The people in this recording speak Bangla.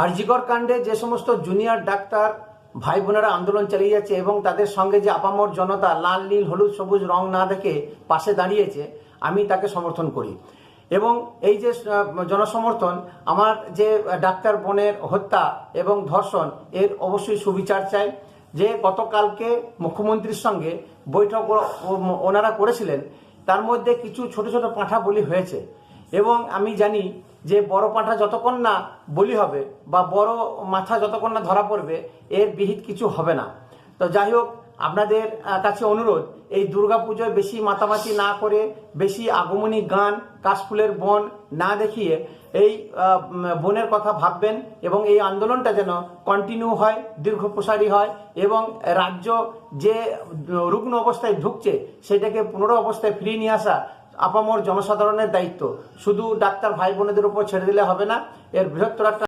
আরজিকর কাণ্ডে যে সমস্ত জুনিয়র ডাক্তার ভাই বোনেরা আন্দোলন চালিয়ে যাচ্ছে এবং তাদের সঙ্গে যে আপামর জনতা লাল নীল হলুদ সবুজ রং না দেখে পাশে দাঁড়িয়েছে, আমি তাকে সমর্থন করি। এবং এই যে জনসমর্থন, আমার যে ডাক্তার বোনের হত্যা এবং ধর্ষণ, এর অবশ্যই সুবিচার চাই। যে গতকালকে মুখ্যমন্ত্রীর সঙ্গে বৈঠক ওনারা করেছিলেন, তার মধ্যে কিছু ছোট ছোট পাঁঠা বলি হয়েছে এবং আমি জানি যে বড় পাঁঠা যতক্ষণ না বলি হবে বা বড় মাথা যতক্ষণ না ধরা পড়বে, এর বিহিত কিছু হবে না। তো যাই হোক, আপনাদের কাছে অনুরোধ, এই দুর্গাপুজোয় বেশি মাতামাতি না করে, বেশি আগমনী গান, কাশফুলের বন না দেখিয়ে এই বনের কথা ভাববেন এবং এই আন্দোলনটা যেন কন্টিনিউ হয়, দীর্ঘপ্রসারী হয় এবং রাজ্য যে রুগ্ন অবস্থায় ঢুকছে সেটাকে পুনর অবস্থায় ফিরিয়ে নিয়ে আসা আপামর জনসাধারণের দায়িত্ব। শুধু ডাক্তার ভাই বোনেদের উপর ছেড়ে দিলে হবে না, এর বৃহত্তর একটা